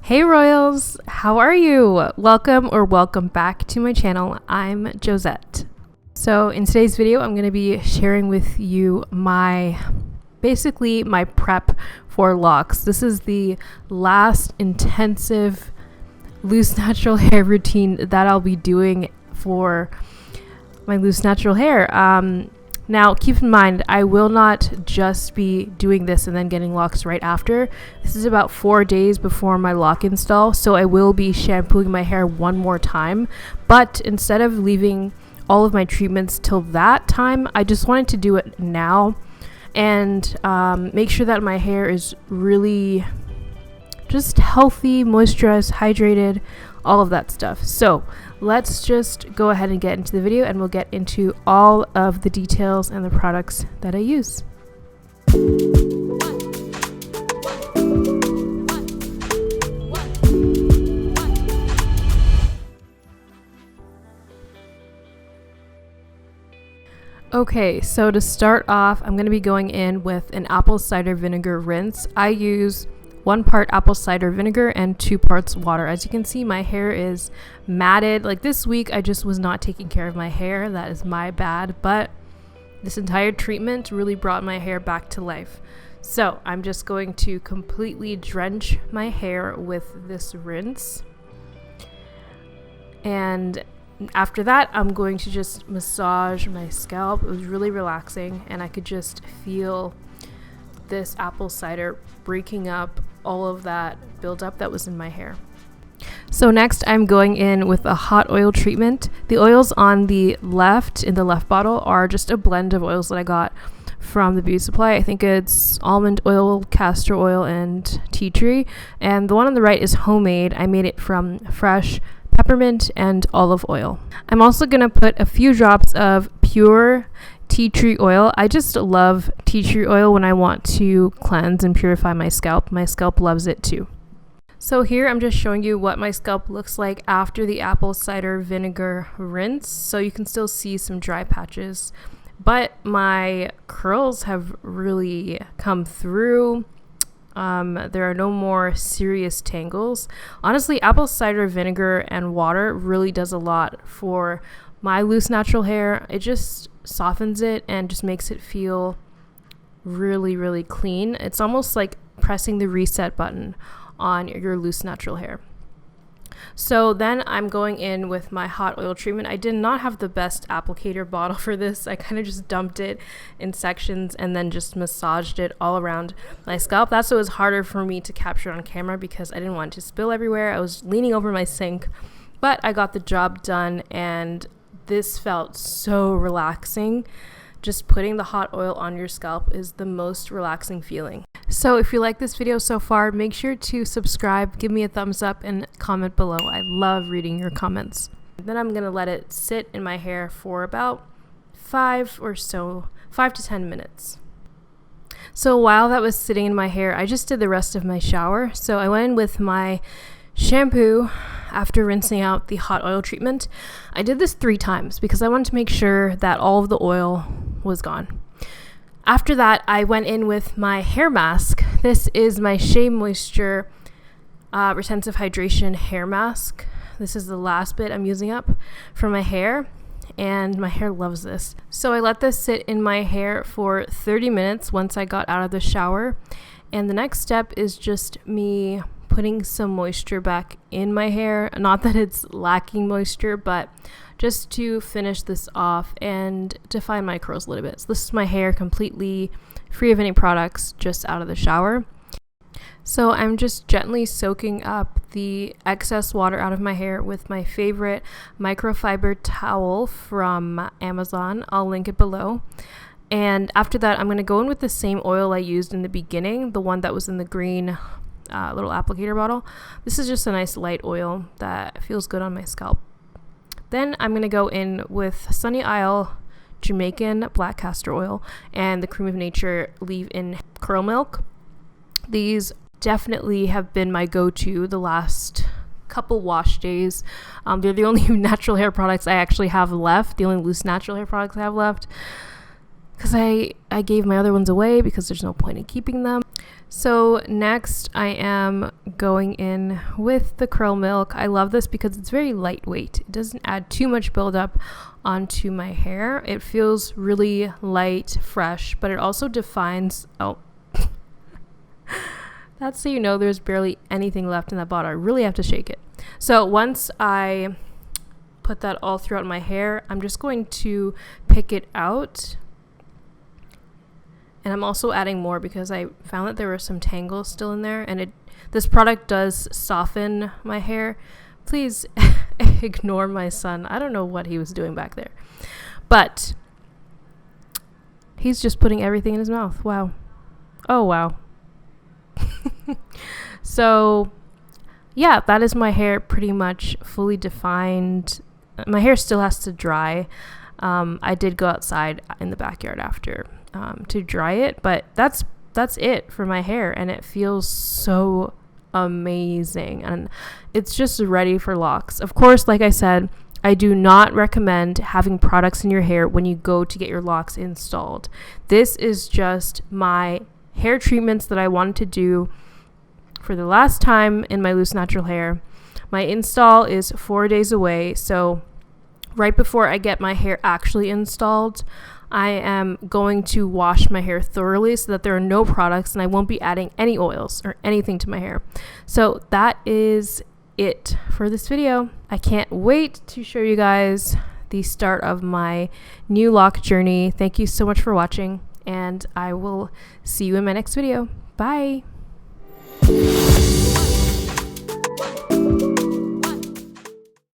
Hey Royals, how are you? Welcome back to my channel. I'm Josette. So in today's video, I'm going to be sharing with you basically my prep for locks. This is the last intensive loose natural hair routine that I'll be doing for my loose natural hair. Now, keep in mind, I will not just be doing this and then getting locks right after. This is about 4 days before my lock install, so I will be shampooing my hair one more time. But instead of leaving all of my treatments till that time, I just wanted to do it now and make sure that my hair is really just healthy, moisturized, hydrated, all of that stuff. So let's just go ahead and get into the video and we'll get into all of the details and the products that I use. Okay, so to start off, I'm going to be going in with an apple cider vinegar rinse. I use 1 part apple cider vinegar and 2 parts water. As you can see, my hair is matted. Like this week, I just was not taking care of my hair. That is my bad, but this entire treatment really brought my hair back to life. So I'm just going to completely drench my hair with this rinse. And after that, I'm going to just massage my scalp. It was really relaxing, and I could just feel this apple cider breaking up all of that buildup that was in my hair. So next, I'm going in with a hot oil treatment. The oils on the left, in the left bottle, are just a blend of oils that I got from the beauty supply. I think it's almond oil, castor oil, and tea tree. And the one on the right is homemade. I made it from fresh peppermint and olive oil. I'm also going to put a few drops of pure tea tree oil. I just love tea tree oil when I want to cleanse and purify my scalp. My scalp loves it too. So here I'm just showing you what my scalp looks like after the apple cider vinegar rinse. So you can still see some dry patches, but my curls have really come through. There are no more serious tangles. Honestly, apple cider vinegar and water really does a lot for my loose natural hair. It just softens it and just makes it feel really, really clean. It's almost like pressing the reset button on your loose natural hair. So then I'm going in with my hot oil treatment. I did not have the best applicator bottle for this. I kind of just dumped it in sections and then just massaged it all around my scalp. That's what was harder for me to capture on camera because I didn't want it to spill everywhere. I was leaning over my sink, but I got the job done, and this felt so relaxing. Just putting the hot oil on your scalp is the most relaxing feeling. So if you like this video so far, make sure to subscribe, give me a thumbs up, and comment below. I love reading your comments. Then I'm going to let it sit in my hair for about 5 to 10 minutes. So while that was sitting in my hair, I just did the rest of my shower. So I went in with my shampoo after rinsing out the hot oil treatment. I did this 3 times because I wanted to make sure that all of the oil was gone. After that, I went in with my hair mask. This is my Shea Moisture Retentive Hydration hair mask. This is the last bit I'm using up for my hair, and my hair loves this. So I let this sit in my hair for 30 minutes once I got out of the shower. And the next step is just me putting some moisture back in my hair. Not that it's lacking moisture, but just to finish this off and define my curls a little bit. So this is my hair completely free of any products, just out of the shower. So I'm just gently soaking up the excess water out of my hair with my favorite microfiber towel from Amazon. I'll link it below. And after that, I'm going to go in with the same oil I used in the beginning, the one that was in the green little applicator bottle. This is just a nice light oil that feels good on my scalp. Then I'm going to go in with Sunny Isle Jamaican black castor oil and the Cream of Nature leave-in curl milk. These definitely have been my go-to the last couple wash days. They're the only natural hair products I actually have left, the only loose natural hair products I have left, because I gave my other ones away because there's no point in keeping them. So next I am going in with the krill milk. I love this because it's very lightweight. It doesn't add too much buildup onto my hair. It feels really light, fresh, but it also defines, oh, that's so you know there's barely anything left in that bottle. I really have to shake it. So once I put that all throughout my hair, I'm just going to pick it out. And I'm also adding more because I found that there were some tangles still in there, and this product does soften my hair. Please ignore my son. I don't know what he was doing back there. But he's just putting everything in his mouth. Wow. Oh, wow. So, yeah, that is my hair pretty much fully defined. My hair still has to dry. I did go outside in the backyard after to dry it, but that's it for my hair, and it feels so amazing, and it's just ready for locks. Of course, like I said, I do not recommend having products in your hair when you go to get your locks installed. This is just my hair treatments that I wanted to do for the last time in my loose natural hair. My install is 4 days away, so right before I get my hair actually installed, I am going to wash my hair thoroughly so that there are no products, and I won't be adding any oils or anything to my hair. So that is it for this video. I can't wait to show you guys the start of my new lock journey. Thank you so much for watching, and I will see you in my next video. Bye.